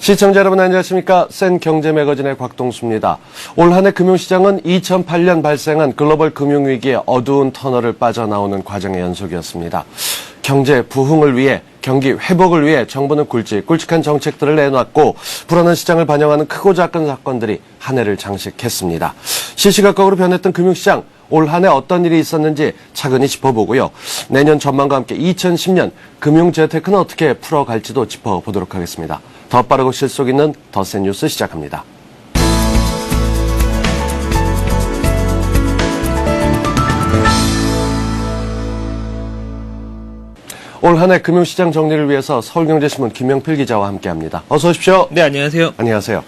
시청자 여러분 안녕하십니까? 센 경제 매거진의 곽동수입니다. 올 한 해 금융시장은 2008년 발생한 글로벌 금융위기의 어두운 터널을 빠져나오는 과정의 연속이었습니다. 경제 부흥을 위해 경기 회복을 위해 정부는 굵직굵직한 정책들을 내놨고 불안한 시장을 반영하는 크고 작은 사건들이 한 해를 장식했습니다. 시시각각으로 변했던 금융시장, 올 한 해 어떤 일이 있었는지 차근히 짚어보고요. 내년 전망과 함께 2010년 금융재테크는 어떻게 풀어갈지도 짚어보도록 하겠습니다. 더 빠르고 실속 있는 더 센 뉴스 시작합니다. 올 한 해 금융시장 정리를 위해서 서울경제신문 김영필 기자와 함께합니다. 어서 오십시오. 네, 안녕하세요. 안녕하세요.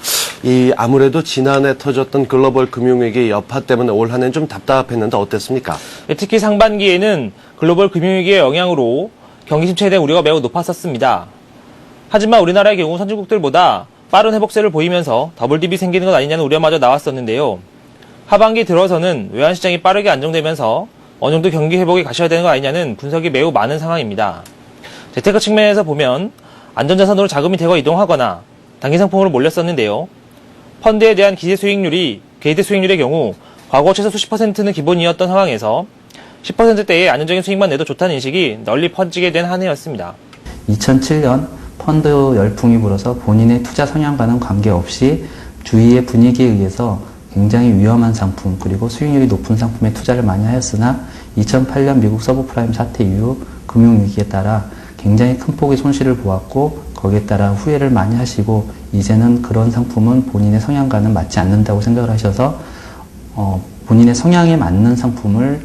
아무래도 지난해 터졌던 글로벌 금융위기 여파 때문에 올 한 해는 좀 답답했는데 어땠습니까? 네, 특히 상반기에는 글로벌 금융위기의 영향으로 경기 침체에 대한 우려가 매우 높았었습니다. 하지만 우리나라의 경우 선진국들보다 빠른 회복세를 보이면서 더블딥이 생기는 것 아니냐는 우려마저 나왔었는데요. 하반기 들어서는 외환시장이 빠르게 안정되면서 어느 정도 경기 회복이 가셔야 되는 것 아니냐는 분석이 매우 많은 상황입니다. 재테크 측면에서 보면 안전자산으로 자금이 대거 이동하거나 단기상품으로 몰렸었는데요. 펀드에 대한 기대 수익률의 경우 과거 최소 수십 %는 기본이었던 상황에서 10%대의 안정적인 수익만 내도 좋다는 인식이 널리 퍼지게 된 한 해였습니다. 2007년 펀드 열풍이 불어서 본인의 투자 성향과는 관계없이 주위의 분위기에 의해서 굉장히 위험한 상품 그리고 수익률이 높은 상품에 투자를 많이 하였으나 2008년 미국 서브프라임 사태 이후 금융위기에 따라 굉장히 큰 폭의 손실을 보았고 거기에 따라 후회를 많이 하시고 이제는 그런 상품은 본인의 성향과는 맞지 않는다고 생각을 하셔서 본인의 성향에 맞는 상품을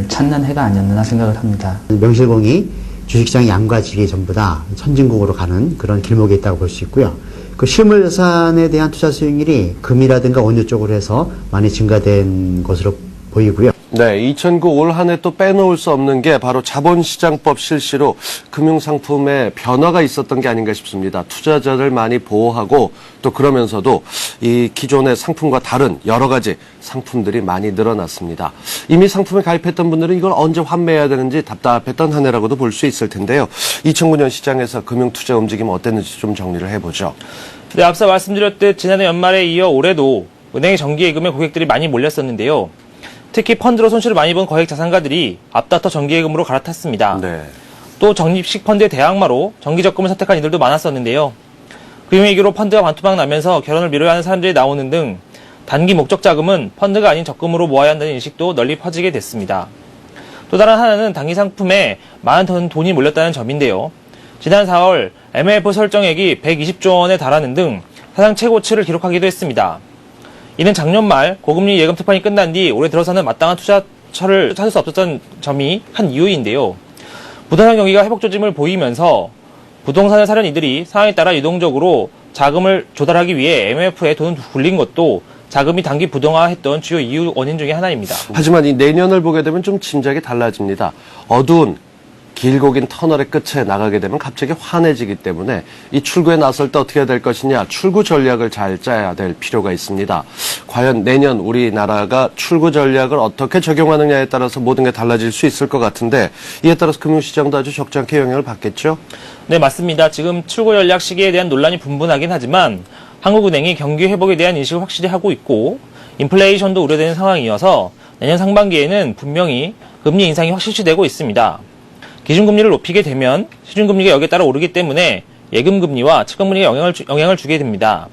찾는 해가 아니었나 생각을 합니다. 명실공히 주식시장 양과 질이 전부 다 선진국으로 가는 그런 길목에 있다고 볼 수 있고요. 그 실물 자산에 대한 투자 수익률이 금이라든가 원유 쪽으로 해서 많이 증가된 것으로 보이고요. 네, 2009 올 한 해 또 빼놓을 수 없는 게 바로 자본시장법 실시로 금융상품에 변화가 있었던 게 아닌가 싶습니다. 투자자를 많이 보호하고 또 그러면서도 이 기존의 상품과 다른 여러 가지 상품들이 많이 늘어났습니다. 이미 상품에 가입했던 분들은 이걸 언제 환매해야 되는지 답답했던 한 해라고도 볼 수 있을 텐데요. 2009년 시장에서 금융투자 움직임 어땠는지 좀 정리를 해보죠. 네, 앞서 말씀드렸듯 지난해 연말에 이어 올해도 은행의 정기예금에 고객들이 많이 몰렸었는데요. 특히 펀드로 손실을 많이 본 거액 자산가들이 앞다퉈 정기예금으로 갈아탔습니다. 네. 또 적립식 펀드의 대항마로 정기적금을 선택한 이들도 많았었는데요. 금융위기로 펀드가 반토막 나면서 결혼을 미뤄야 하는 사람들이 나오는 등 단기 목적 자금은 펀드가 아닌 적금으로 모아야 한다는 인식도 널리 퍼지게 됐습니다. 또 다른 하나는 단기 상품에 많은 돈이 몰렸다는 점인데요. 지난 4월 MLF 설정액이 120조 원에 달하는 등 사상 최고치를 기록하기도 했습니다. 이는 작년 말 고금리 예금 특판이 끝난 뒤 올해 들어서는 마땅한 투자처를 찾을 수 없었던 점이 한 이유인데요. 부동산 경기가 회복 조짐을 보이면서 부동산을 사려는 이들이 상황에 따라 유동적으로 자금을 조달하기 위해 MLF에 돈을 굴린 것도 자금이 단기 부동화했던 주요 이유 원인 중에 하나입니다. 하지만 이 내년을 보게 되면 좀 짐작이 달라집니다. 어두운 길고 긴 터널의 끝에 나가게 되면 갑자기 환해지기 때문에 이 출구에 나설 때 어떻게 해야 될 것이냐, 출구 전략을 잘 짜야 될 필요가 있습니다. 과연 내년 우리나라가 출구 전략을 어떻게 적용하느냐에 따라서 모든 게 달라질 수 있을 것 같은데 이에 따라서 금융시장도 아주 적잖게 영향을 받겠죠? 네, 맞습니다. 지금 출구 전략 시기에 대한 논란이 분분하긴 하지만 한국은행이 경기 회복에 대한 인식을 확실히 하고 있고 인플레이션도 우려되는 상황이어서 내년 상반기에는 분명히 금리 인상이 확실시되고 있습니다. 기준금리를 높이게 되면 시중금리가 여기에 따라 오르기 때문에 예금금리와 채권금리가 영향을 주게 됩니다.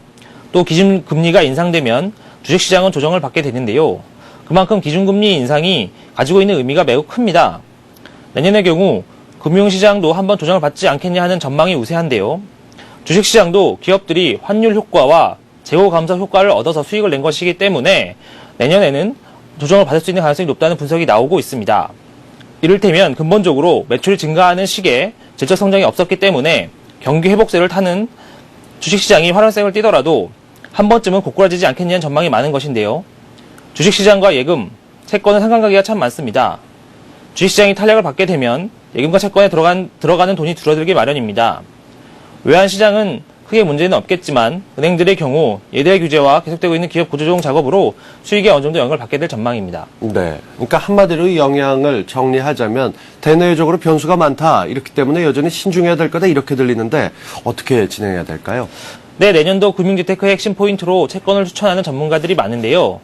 또 기준금리가 인상되면 주식시장은 조정을 받게 되는데요. 그만큼 기준금리 인상이 가지고 있는 의미가 매우 큽니다. 내년의 경우 금융시장도 한번 조정을 받지 않겠냐 하는 전망이 우세한데요. 주식시장도 기업들이 환율 효과와 재고 감소 효과를 얻어서 수익을 낸 것이기 때문에 내년에는 조정을 받을 수 있는 가능성이 높다는 분석이 나오고 있습니다. 이를테면 근본적으로 매출이 증가하는 시기에 질적 성장이 없었기 때문에 경기 회복세를 타는 주식시장이 활활성을 띠더라도 한 번쯤은 고꾸라지지 않겠냐는 전망이 많은 것인데요. 주식시장과 예금, 채권은 상관관계가 참 많습니다. 주식시장이 탄력을 받게 되면 예금과 채권에 들어가는 돈이 줄어들기 마련입니다. 외환시장은 크게 문제는 없겠지만 은행들의 경우 예대 규제와 계속되고 있는 기업 구조조정 작업으로 수익에 어느 정도 영향을 받게 될 전망입니다. 네, 그러니까 한마디로 이 영향을 정리하자면 대내적으로 변수가 많다. 이렇기 때문에 여전히 신중해야 될 거다 이렇게 들리는데 어떻게 진행해야 될까요? 내년도 금융재테크의 핵심 포인트로 채권을 추천하는 전문가들이 많은데요.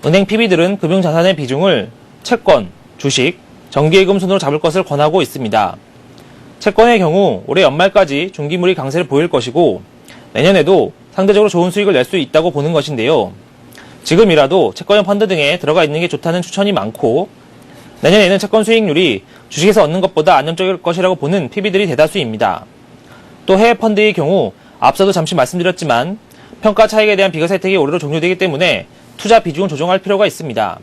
은행 PB들은 금융자산의 비중을 채권, 주식, 정기예금 순으로 잡을 것을 권하고 있습니다. 채권의 경우 올해 연말까지 중기물이 강세를 보일 것이고 내년에도 상대적으로 좋은 수익을 낼 수 있다고 보는 것인데요. 지금이라도 채권형 펀드 등에 들어가 있는 게 좋다는 추천이 많고 내년에는 채권 수익률이 주식에서 얻는 것보다 안정적일 것이라고 보는 PB들이 대다수입니다. 또 해외 펀드의 경우 앞서도 잠시 말씀드렸지만 평가 차익에 대한 비과세 혜택이 올해로 종료되기 때문에 투자 비중을 조정할 필요가 있습니다.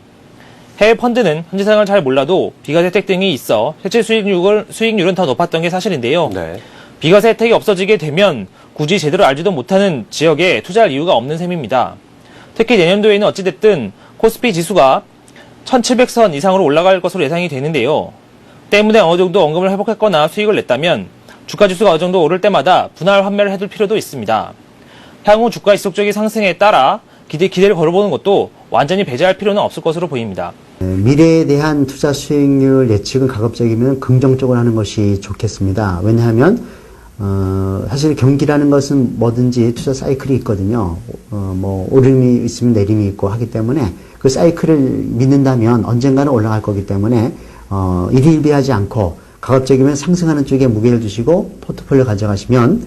해외 펀드는 현지 상황을 잘 몰라도 비과세 혜택 등이 있어 실제 수익률은 더 높았던 게 사실인데요. 네. 비과세 혜택이 없어지게 되면 굳이 제대로 알지도 못하는 지역에 투자할 이유가 없는 셈입니다. 특히 내년도에는 어찌됐든 코스피 지수가 1700선 이상으로 올라갈 것으로 예상이 되는데요. 때문에 어느 정도 원금을 회복했거나 수익을 냈다면 주가 지수가 어느 정도 오를 때마다 분할 환매를 해둘 필요도 있습니다. 향후 주가 지속적인 상승에 따라 기대를 걸어보는 것도 완전히 배제할 필요는 없을 것으로 보입니다. 미래에 대한 투자 수익률 예측은 가급적이면 긍정적으로 하는 것이 좋겠습니다. 왜냐하면 사실 경기라는 것은 뭐든지 투자 사이클이 있거든요. 뭐 오름이 있으면 내림이 있고 하기 때문에 그 사이클을 믿는다면 언젠가는 올라갈 거기 때문에 일희일비하지 않고 가급적이면 상승하는 쪽에 무게를 두시고 포트폴리오 가져가시면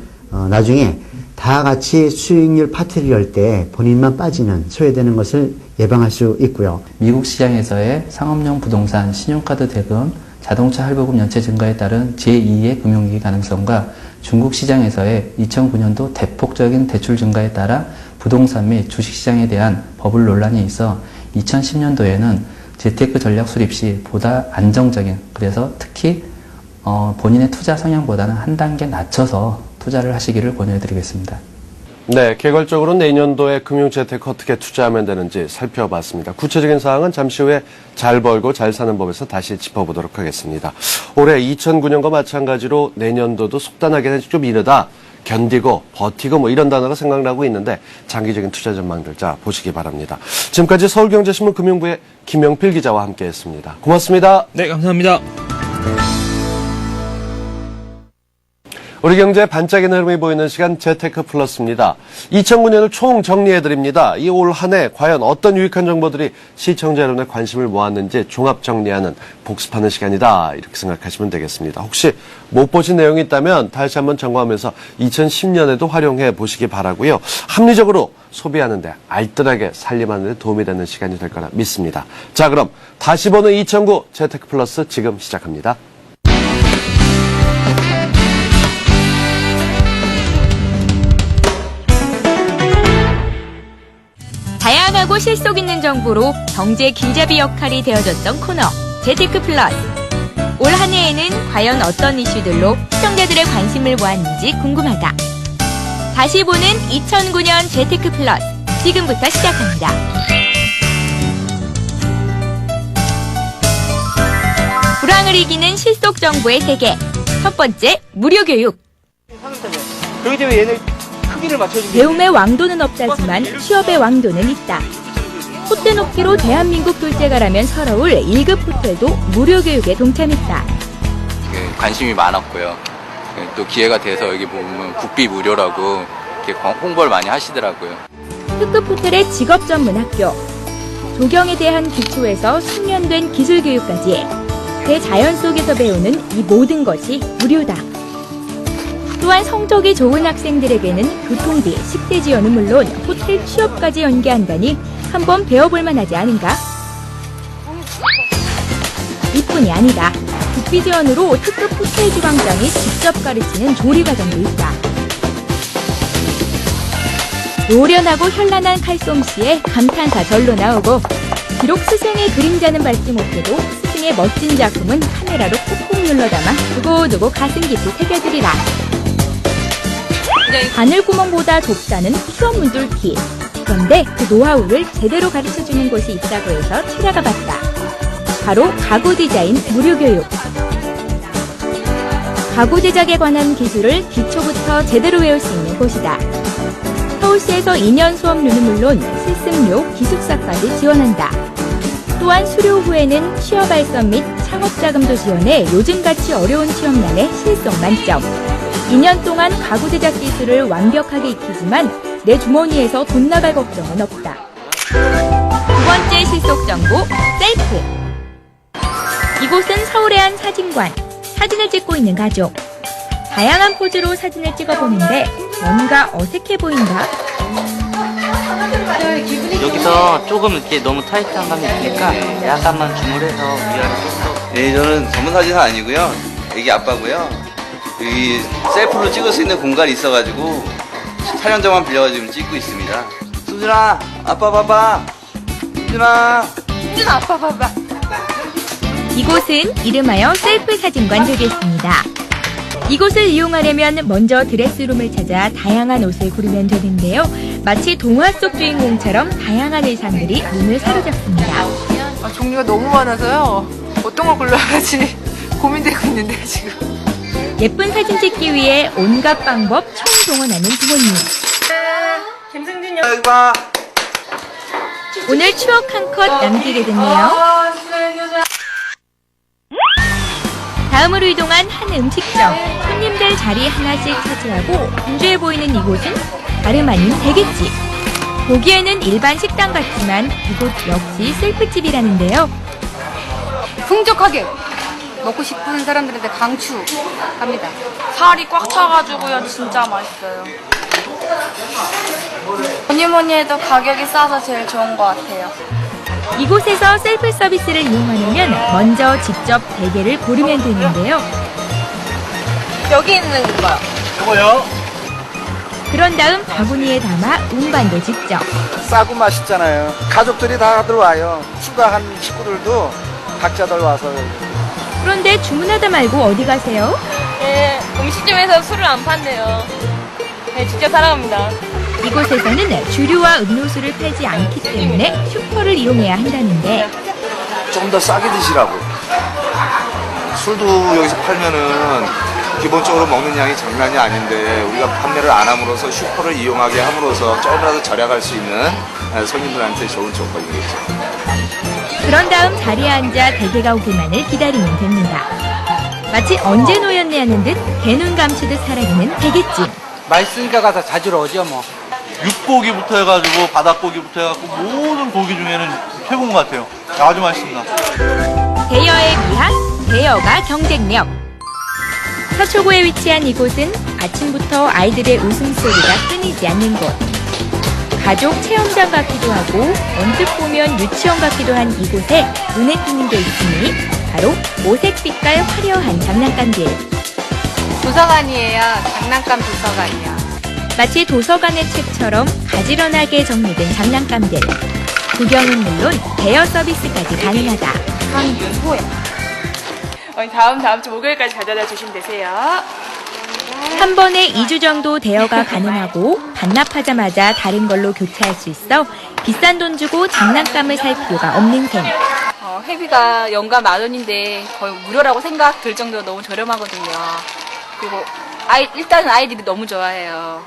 나중에 다 같이 수익률 파티를 열 때 본인만 빠지는 소외되는 것을 예방할 수 있고요. 미국 시장에서의 상업용 부동산, 신용카드 대금, 자동차 할부금 연체 증가에 따른 제2의 금융위기 가능성과 중국 시장에서의 2009년도 대폭적인 대출 증가에 따라 부동산 및 주식시장에 대한 버블 논란이 있어 2010년도에는 재테크 전략 수립 시 보다 안정적인, 그래서 특히 본인의 투자 성향보다는 한 단계 낮춰서 투자를 하시기를 권유해드리겠습니다. 네, 개괄적으로 내년도에 금융재테크 어떻게 투자하면 되는지 살펴봤습니다. 구체적인 사항은 잠시 후에 잘 벌고 잘 사는 법에서 다시 짚어보도록 하겠습니다. 올해 2009년과 마찬가지로 내년도도 속단하기는 좀 이르다. 견디고 버티고 뭐 이런 단어가 생각나고 있는데 장기적인 투자 전망들 자 보시기 바랍니다. 지금까지 서울경제신문 금융부의 김영필 기자와 함께했습니다. 고맙습니다. 네, 감사합니다. 우리 경제의 반짝이는 흐름이 보이는 시간 재테크 플러스입니다. 2009년을 총 정리해드립니다. 이 올 한 해 과연 어떤 유익한 정보들이 시청자 여러분의 관심을 모았는지 종합 정리하는 복습하는 시간이다. 이렇게 생각하시면 되겠습니다. 혹시 못 보신 내용이 있다면 다시 한번 점검하면서 2010년에도 활용해 보시기 바라고요. 합리적으로 소비하는데 알뜰하게 살림하는 데 도움이 되는 시간이 될 거라 믿습니다. 자, 그럼 다시 보는 2009 재테크 플러스 지금 시작합니다. 다양하고 실속 있는 정보로 경제 길잡이 역할이 되어줬던 코너 재테크 플러스. 올 한 해에는 과연 어떤 이슈들로 시청자들의 관심을 모았는지 궁금하다. 다시 보는 2009년 재테크 플러스 지금부터 시작합니다. 불황을 이기는 실속 정보의 세계. 첫 번째, 무료 교육. 그렇기 때문에 얘는 크기를 맞춰주면 배움의 왕도는 없다지만 취업의 왕도는 있다. 콧대 높이로 대한민국 둘째가라면 서러울 1급 호텔도 무료 교육에 동참했다. 관심이 많았고요. 또 기회가 돼서 여기 보면 국비 무료라고 이렇게 홍보를 많이 하시더라고요. 특급 호텔의 직업 전문 학교. 조경에 대한 기초에서 숙련된 기술 교육까지 대자연 속에서 배우는 이 모든 것이 무료다. 또한 성적이 좋은 학생들에게는 교통비, 식대 지원은 물론 호텔 취업까지 연계한다니 한번 배워볼 만하지 않은가? 이뿐이 아니다. 국비 지원으로 특급 호텔 주방장이 직접 가르치는 조리 과정도 있다. 노련하고 현란한 칼솜씨에 감탄사 절로 나오고, 비록 스승의 그림자는 밟지 못해도 스승의 멋진 작품은 카메라로 콕콕 눌러 담아 두고두고 가슴 깊이 새겨주리라. 바늘구멍보다 좁다는 취업 문뚫기. 그런데 그 노하우를 제대로 가르쳐주는 곳이 있다고 해서 찾아가 봤다. 바로 가구 디자인 무료 교육. 가구 제작에 관한 기술을 기초부터 제대로 배울 수 있는 곳이다. 서울시에서 2년 수업료는 물론 실습료, 기숙사까지 지원한다. 또한 수료 후에는 취업 알선 및 창업 자금도 지원해 요즘같이 어려운 취업난에 실속 만점. 2년 동안 가구 제작 기술을 완벽하게 익히지만 내 주머니에서 돈 나갈 걱정은 없다. 두 번째 실속 정보, 셀프. 이곳은 서울의 한 사진관. 사진을 찍고 있는 가족. 다양한 포즈로 사진을 찍어보는데 뭔가 어색해 보인다. 여기서 조금 이렇게 너무 타이트한 감이 있으니까 약간만 주물해서 위아래 좀 네, 저는 전문사진은 아니고요. 애기 아빠고요. 여기 셀프로 찍을 수 있는 공간이 있어가지고 촬영장만 빌려가지고 찍고 있습니다. 수진아, 아빠 봐봐. 수진아. 수진아, 아빠 봐봐. 이곳은 이름하여 셀프 사진관 되겠습니다. 이곳을 이용하려면 먼저 드레스룸을 찾아 다양한 옷을 고르면 되는데요. 마치 동화 속 주인공처럼 다양한 의상들이 눈을 사로잡습니다. 종류가 너무 많아서요. 어떤 걸 골라야 할지 고민되고 있는데 지금. 예쁜 사진 찍기 위해 온갖 방법 총동원하는 부모님. 김승진 여기 봐. 오늘 추억 한 컷 남기게 됐네요. 다음으로 이동한 한 음식점. 손님들 자리 하나씩 차지하고 분주해 보이는 이곳은 다름 아닌 대게집. 보기에는 일반 식당 같지만 이곳 역시 셀프집이라는데요. 풍족하게 먹고 싶은 사람들한테 강추합니다. 살이 꽉 차가지고요. 진짜 맛있어요. 뭐니 해도 가격이 싸서 제일 좋은 것 같아요. 이곳에서 셀프 서비스를 이용하려면 먼저 직접 대게를 고르면 되는데요. 여기 있는 거요. 이거요? 그런 다음 바구니에 담아 운반도 직접. 싸고 맛있잖아요. 가족들이 다 들어와요. 추가한 식구들도 각자들 와서. 그런데 주문하다 말고 어디 가세요? 네, 음식점에서 술을 안 판대요. 네, 직접 사랑합니다. 이곳에서는 주류와 음료수를 팔지 않기 때문에 슈퍼를 이용해야 한다는데 좀 더 싸게 드시라고. 술도 여기서 팔면은 기본적으로 먹는 양이 장난이 아닌데 우리가 판매를 안 함으로써 슈퍼를 이용하게 함으로써 조금이라도 절약할 수 있는 손님들한테 좋은 조건이겠죠. 그런 다음 자리에 앉아 대게가 오기만을 기다리면 됩니다. 마치 언제 놓였네 하는 듯 개눈 감추듯 사라지는 대게찜. 맛있으니까 가서 자주 오죠 뭐. 육고기부터 해가지고 바닥고기부터 해갖고 모든 고기 중에는 최고인 것 같아요. 아주 맛있습니다. 대여에 비한 대여가 경쟁력. 서초구에 위치한 이곳은 아침부터 아이들의 웃음소리가 끊이지 않는 곳. 가족 체험장 같기도 하고 언뜻 보면 유치원 같기도 한 이곳에 눈에 띄는 게 있으니 바로 오색 빛깔 화려한 장난감들. 도서관이에요. 장난감 도서관이요. 마치 도서관의 책처럼 가지런하게 정리된 장난감들. 구경은 물론 대여 서비스까지 가능하다. 강윤호야. 다음 주 목요일까지 가져다 주시면 되세요. 한 번에 2주 정도 대여가 가능하고 반납하자마자 다른 걸로 교체할 수 있어 비싼 돈 주고 장난감을 살 필요가 없는 셈. 회비가 연간 10,000원인데 거의 무료라고 생각 들 정도로 너무 저렴하거든요. 그리고 일단은 아이들이 너무 좋아해요.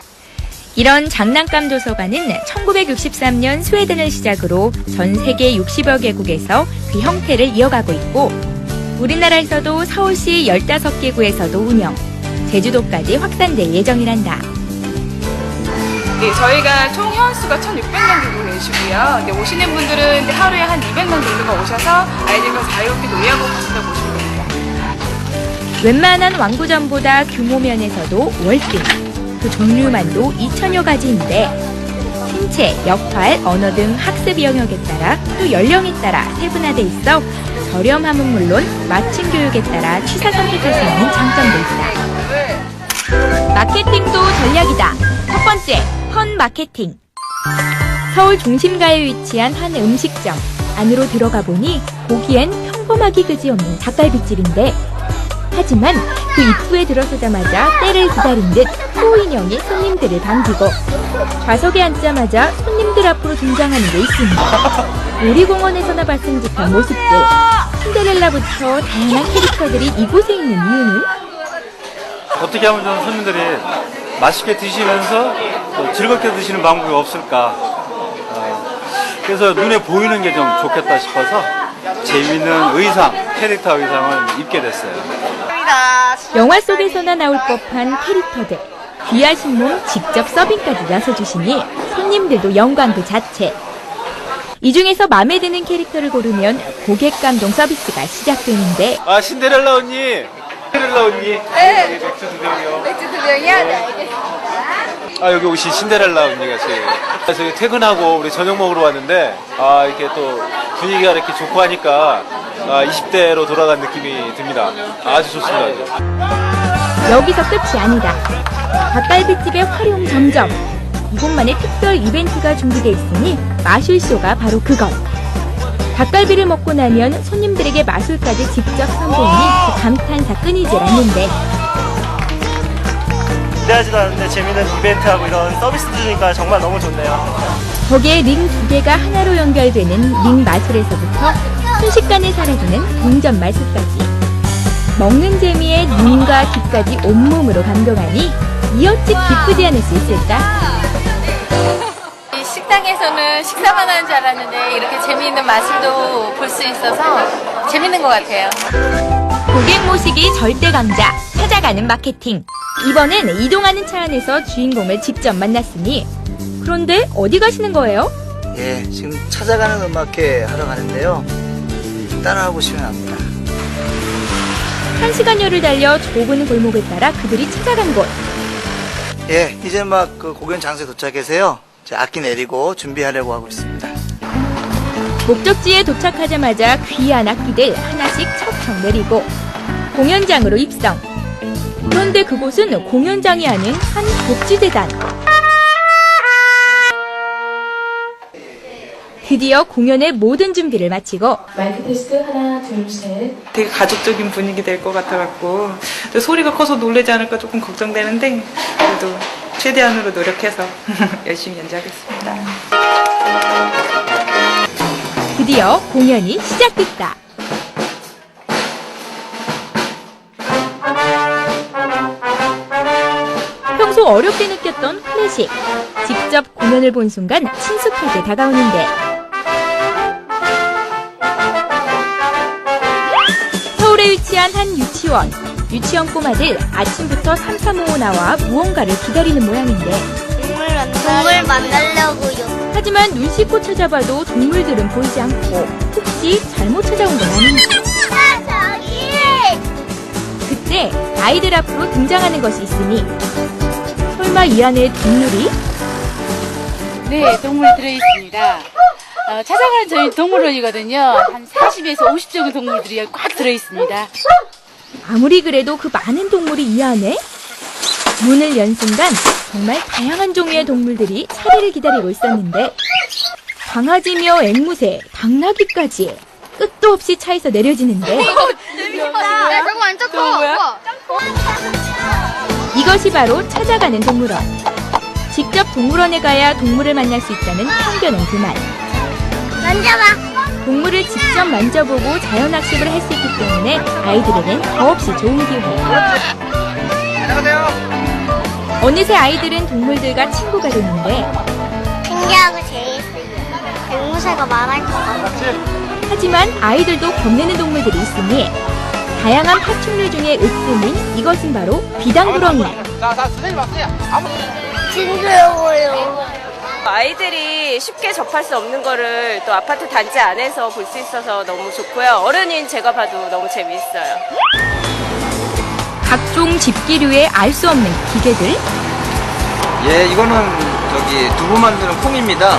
이런 장난감 도서관은 1963년 스웨덴을 시작으로 전 세계 60여 개국에서 그 형태를 이어가고 있고 우리나라에서도 서울시 15개 구에서도 운영, 제주도까지 확산될 예정이란다. 네, 저희가 총 회원수가 1,600명 정도 되시고요. 네, 오시는 분들은 하루에 한 200명 정도가 오셔서 아이들과 자유롭게 놀이하고 가신다고 보시면 됩니다. 웬만한 왕구점보다 규모 면에서도 월등, 그 종류만도 2,000여 가지인데 신체, 역할, 언어 등 학습 영역에 따라 또 연령에 따라 세분화돼 있어 저렴함은 물론 맞춤 교육에 따라 취사 선택할 수 있는 장점도 있다. 마케팅도 전략이다. 첫 번째, 펀 마케팅. 서울 중심가에 위치한 한 음식점. 안으로 들어가 보니 보기엔 평범하기 그지없는 닭갈비집인데 하지만 그 입구에 들어서자마자 때를 기다린 듯 소인형이 손님들을 반기고 좌석에 앉자마자 손님들 앞으로 등장하는 게 있습니다. 놀이공원에서나 봤은 듯한 모습들. 신데렐라부터 다양한 캐릭터들이 이곳에 있는 이유는? 어떻게 하면 좀 손님들이 맛있게 드시면서 또 즐겁게 드시는 방법이 없을까. 그래서 눈에 보이는 게 좀 좋겠다 싶어서 재미있는 의상, 캐릭터 의상을 입게 됐어요. 감사합니다. 영화 속에서나 나올 법한 캐릭터들, 귀하신 몸 직접 서빙까지 나서주시니 손님들도 영광 그 자체. 이 중에서 마음에 드는 캐릭터를 고르면 고객 감동 서비스가 시작되는데 아, 신데렐라 언니. 신데렐라 언니. 네. 맥주 2병이요. 맥주 2병이요? 네, 알겠습니다. 아, 여기 오신 신데렐라 언니가 제일. 저희 퇴근하고 우리 저녁 먹으러 왔는데, 아, 이렇게 또 분위기가 이렇게 좋고 하니까, 20대로 돌아간 느낌이 듭니다. 아주 좋습니다, 아주. 여기서 끝이 아니다. 닭갈비집의 활용 점점. 이곳만의 특별 이벤트가 준비되어 있으니 마술쇼가 바로 그것. 닭갈비를 먹고 나면 손님들에게 마술까지 직접 선보이니 그 감탄사 끊이질 않는데 기대하지도 않는데 재밌는 이벤트하고 이런 서비스 주니까 정말 너무 좋네요. 거기에 링 2개가 하나로 연결되는 링 마술에서부터 순식간에 사라지는 동전 마술까지 먹는 재미에 눈과 귀까지 온몸으로 감동하니 이 어찌 기쁘지 않을 수 있을까? 이 식당에서는 식사만 하는 줄 알았는데 이렇게 재미있는 마술도 볼 수 있어서 재밌는 것 같아요. 고객 모시기 절대 강자, 찾아가는 마케팅. 이번엔 이동하는 차 안에서 주인공을 직접 만났으니 그런데 어디 가시는 거예요? 예, 지금 찾아가는 음악회 하러 가는데요. 따라와 보시면 압니다. 1시간여를 달려 좁은 골목을 따라 그들이 찾아간 곳. 예, 이제 막 그 공연 장소에 도착해서요. 이제 악기 내리고 준비하려고 하고 있습니다. 목적지에 도착하자마자 귀한 악기들 하나씩 척척 내리고 공연장으로 입성. 그런데 그곳은 공연장이 아닌 한 복지재단. 드디어 공연의 모든 준비를 마치고 마이크 테스트 하나 둘 셋. 되게 가족적인 분위기 될 것 같아갖고 또 소리가 커서 놀라지 않을까 조금 걱정되는데 그래도 최대한으로 노력해서 열심히 연주하겠습니다. 드디어 공연이 시작됐다. 평소 어렵게 느꼈던 클래식. 직접 공연을 본 순간 친숙하게 다가오는데 서울에 위치한 한 유치원. 유치원 꼬마들 아침부터 삼삼오오 나와 무언가를 기다리는 모양인데 동물 만나려고요. 하지만 눈 씻고 찾아봐도 동물들은 보이지 않고 혹시 잘못 찾아온 건 아닌지. 그때 아이들 앞으로 등장하는 것이 있으니 설마 이 안에 동물이? 네, 동물이 들어있습니다. 찾아가는 저희 동물원이거든요. 한 40에서 50종의 동물들이 꽉 들어있습니다. 아무리 그래도 그 많은 동물이 이 안에? 문을 연 순간 정말 다양한 종류의 동물들이 차례를 기다리고 있었는데 강아지며 앵무새, 당나귀까지 끝도 없이 차에서 내려지는데 재밌다. 야, 저거 완전 커. 이것이 바로 찾아가는 동물원. 직접 동물원에 가야 동물을 만날 수 있다는 편견은 그만. 만져봐. 동물을 직접 만져보고 자연학습을 할 수 있기 때문에 아이들에겐 더없이 좋은 기회. 어느새 아이들은 동물들과 친구가 되는데 신기하고 재밌어요. 앵무새가 말할 것 같아. 하지만 아이들도 겁내는 동물들이 있으니 다양한 파충류 중에 으뜸인 이것은 바로 비당구렁이. 징그러워요. 아이들이 쉽게 접할 수 없는 거를 또 아파트 단지 안에서 볼 수 있어서 너무 좋고요. 어른인 제가 봐도 너무 재미있어요. 각종 집기류의 알 수 없는 기계들. 예, 이거는 저기 두부 만드는 콩입니다.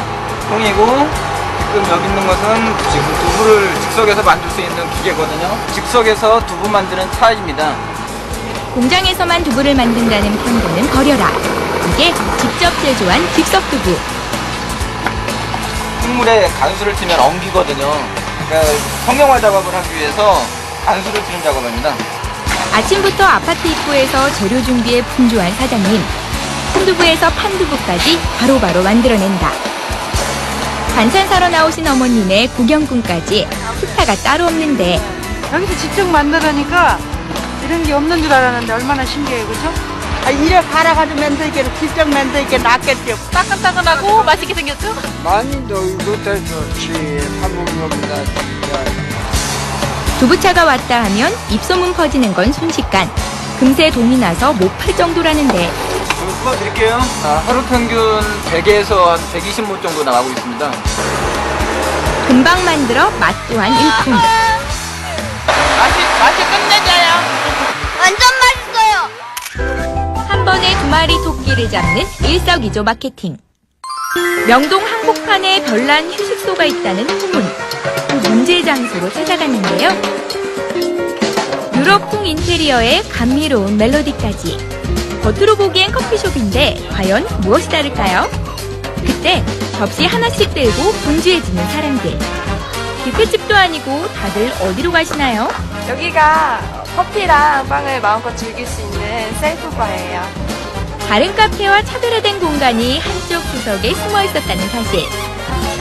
콩이고 지금 여기 있는 것은 지금 두부를 즉석에서 만들 수 있는 기계거든요. 즉석에서 두부 만드는 차입니다. 공장에서만 두부를 만든다는 편견은 버려라. 이게 직접 제조한 즉석 두부. 식물에 간수를 트면 엉기거든요. 그러니까 성형화 작업을 하기 위해서 간수를 트는 작업입니다. 아침부터 아파트 입구에서 재료 준비에 분주한 사장님. 순두부에서 판두부까지 바로바로 만들어낸다. 반찬 사러 나오신 어머님의 구경꾼까지 스타가 따로 없는데 여기서 직접 만들으니까 이런 게 없는 줄 알았는데 얼마나 신기해요, 그렇죠? 이래 갈아가지고 만들기에 직접 만들기에 낫겠죠. 따끈따끈하고 맛있게 생겼죠? 많이 놀고 더 좋지. 한국보다 두부차가 왔다 하면 입소문 퍼지는 건 순식간. 금세 돈이 나서 못 팔 정도라는데. 수박 드릴게요. 하루 평균 100에서 한 120모 정도 나가고 있습니다. 금방 만들어 맛 또한 일품. 맛이 끝내줘요. 완전 맛있어요. 한 번에 2마리 토끼를 잡는 일석이조 마케팅. 명동 한복판에 별난 휴식소가 있다는 소문. 그 문제 장소로 찾아갔는데요. 유럽풍 인테리어에 감미로운 멜로디까지. 겉으로 보기엔 커피숍인데 과연 무엇이 다를까요? 그때 접시 하나씩 들고 분주해지는 사람들. 뷔페집도 아니고 다들 어디로 가시나요? 여기가 커피랑 빵을 마음껏 즐길 수 있는 셀프바예요. 다른 카페와 차별화된 공간이 한쪽 구석에 숨어 있었다는 사실.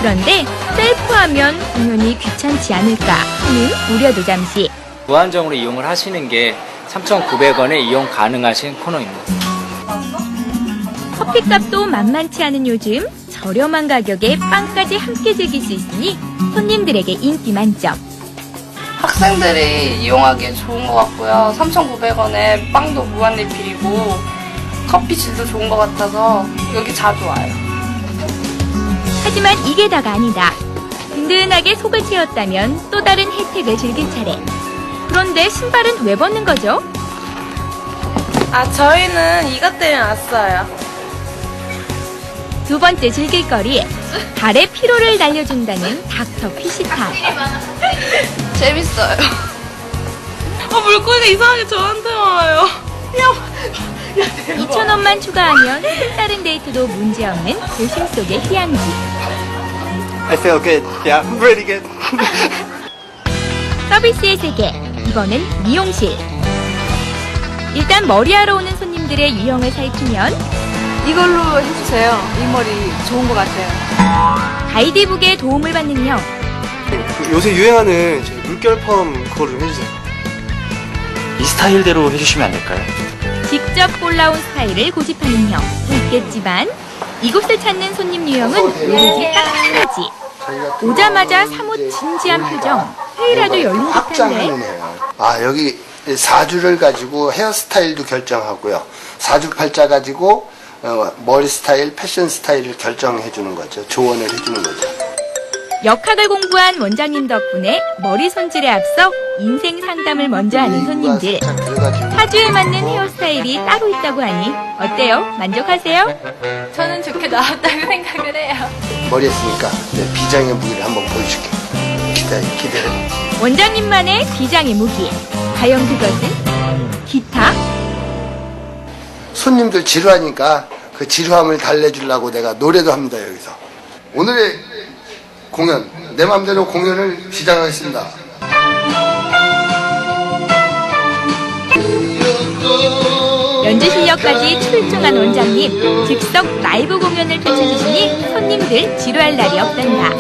그런데 셀프하면 공연이 귀찮지 않을까 하는 우려도 잠시. 무한정으로 이용을 하시는 게 3,900원에 이용 가능하신 코너입니다. 커피값도 만만치 않은 요즘 저렴한 가격에 빵까지 함께 즐길 수 있으니 손님들에게 인기 만점. 학생들이 이용하기에 좋은 것 같고요. 3,900원에 빵도 무한 리필이고 커피 질도 좋은 것 같아서 여기 자주 와요. 하지만 이게 다가 아니다. 든든하게 속을 채웠다면 또 다른 혜택을 즐길 차례. 그런데 신발은 왜 벗는 거죠? 저희는 이것 때문에 왔어요. 두 번째 즐길 거리. 발의 피로를 날려준다는 닥터 피시타. 재밌어요. 물건이 이상하게 저한테 와요. 2,000원만 추가하면 색다른 데이트도 문제없는 도심 속의 휴양지. I feel good. Yeah, really good. 서비스의 세계. 이번엔 미용실. 일단 머리하러 오는 손님들의 유형을 살피면 이걸로 해주세요. 이 머리 좋은 것 같아요. 가이드북의 도움을 받는 형. 요새 유행하는 물결 펌 그거를 해주세요. 이 스타일대로 해주시면 안 될까요? 직접 골라온 스타일을 고집하는 형. 있겠지만 이곳을 찾는 손님 유형은 오로지 딱 한 가지. 오자마자 사뭇 진지한 표정. 회의라도 열린 듯한데. 여기 4주를 가지고 헤어스타일도 결정하고요. 4주 팔자 가지고 머리 스타일, 패션 스타일을 결정해 주는 거죠. 조언을 해주는 거죠. 역학을 공부한 원장님 덕분에 머리 손질에 앞서 인생 상담을 먼저 하는 손님들. 4주에 맞는 헤어스타일이 따로 있다고 하니 어때요? 만족하세요? 저는 좋게 나왔다고 생각을 해요. 머리 했으니까 비장의 무기를 한번 보여줄게. 기대해. 원장님만의 비장의 무기. 과연 그것은 기타? 손님들 지루하니까 그 지루함을 달래주려고 내가 노래도 합니다. 여기서. 오늘의 공연, 내 맘대로 공연을 시작하겠습니다. 연주 실력까지 출중한 원장님. 즉석 라이브 공연을 펼쳐주시니 손님들 지루할 날이 없단다.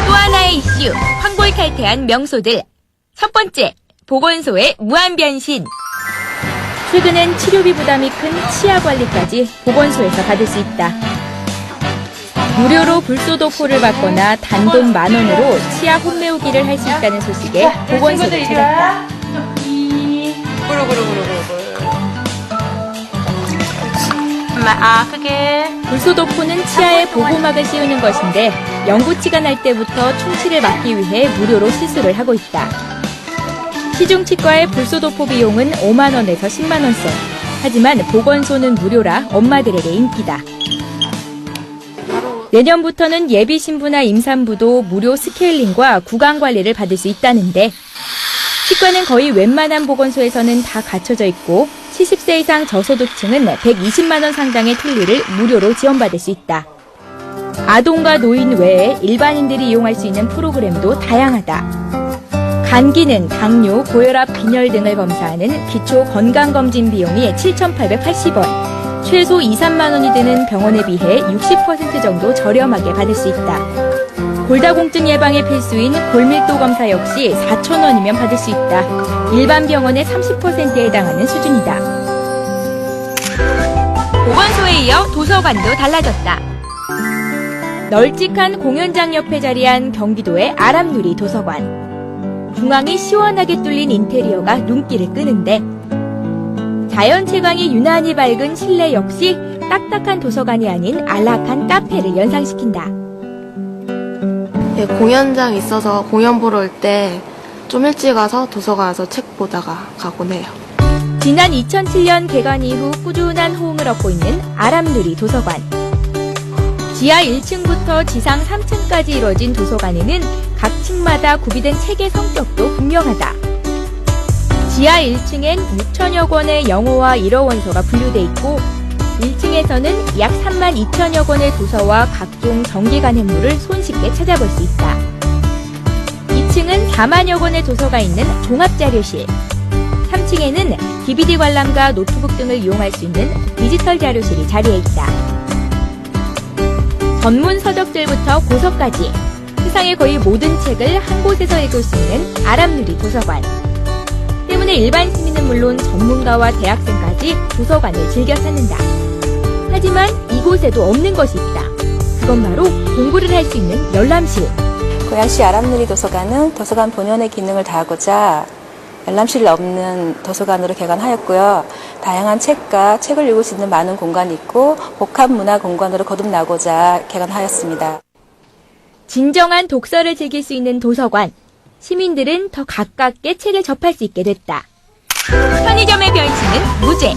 또 하나의 이슈, 황골탈퇴한 명소들. 첫 번째, 보건소의 무한변신. 최근엔 치료비 부담이 큰 치아 관리까지 보건소에서 받을 수 있다. 무료로 불소도포를 받거나 단돈 10,000원으로 치아 홈메오기를 할 수 있다는 소식에 보건소를 찾았다. 그게 불소도포는 치아에 보호막을 씌우는 것인데 영구치가 날 때부터 충치를 막기 위해 무료로 시술을 하고 있다. 시중 치과의 불소도포 비용은 5만원에서 10만원선. 하지만 보건소는 무료라 엄마들에게 인기다. 내년부터는 예비 신부나 임산부도 무료 스케일링과 구강 관리를 받을 수 있다는데 치과는 거의 웬만한 보건소에서는 다 갖춰져 있고 70세 이상 저소득층은 120만원 상당의 틀니를 무료로 지원받을 수 있다. 아동과 노인 외에 일반인들이 이용할 수 있는 프로그램도 다양하다. 간기능, 당뇨, 고혈압, 빈혈 등을 검사하는 기초 건강검진 비용이 7,880원, 최소 2, 3만 원이 드는 병원에 비해 60% 정도 저렴하게 받을 수 있다. 골다공증 예방에 필수인 골밀도 검사 역시 4,000원이면 받을 수 있다. 일반 병원의 30%에 해당하는 수준이다. 보건소에 이어 도서관도 달라졌다. 널찍한 공연장 옆에 자리한 경기도의 아람누리 도서관. 중앙이 시원하게 뚫린 인테리어가 눈길을 끄는데 자연 채광이 유난히 밝은 실내 역시 딱딱한 도서관이 아닌 안락한 카페를 연상시킨다. 예, 공연장 있어서 공연 보러 올 때 좀 일찍 와서 도서관 와서 책 보다가 가곤 해요. 지난 2007년 개관 이후 꾸준한 호응을 얻고 있는 아람누리 도서관. 지하 1층부터 지상 3층까지 이뤄진 도서관에는 각 층마다 구비된 책의 성격도 분명하다. 지하 1층엔 6천여 권의 영어와 일어 원서가 분류돼 있고 1층에서는 약 3만 2천여 권의 도서와 각종 정기 간행물을 손쉽게 찾아볼 수 있다. 2층은 4만여 권의 도서가 있는 종합자료실, 3층에는 DVD 관람과 노트북 등을 이용할 수 있는 디지털 자료실이 자리해 있다. 전문 서적들부터 고서까지 세상의 거의 모든 책을 한 곳에서 읽을 수 있는 아람누리 도서관. 때문에 일반 시민은 물론 전문가와 대학생까지 도서관을 즐겨 찾는다. 하지만 이곳에도 없는 것이 있다. 그건 바로 공부를 할 수 있는 열람실. 고양시 아람누리 도서관은 도서관 본연의 기능을 다하고자 열람실 없는 도서관으로 개관하였고요. 다양한 책과 책을 읽을 수 있는 많은 공간이 있고 복합 문화 공간으로 거듭나고자 개관하였습니다. 진정한 독서를 즐길 수 있는 도서관. 시민들은 더 가깝게 책을 접할 수 있게 됐다. 편의점의 변신은 무죄.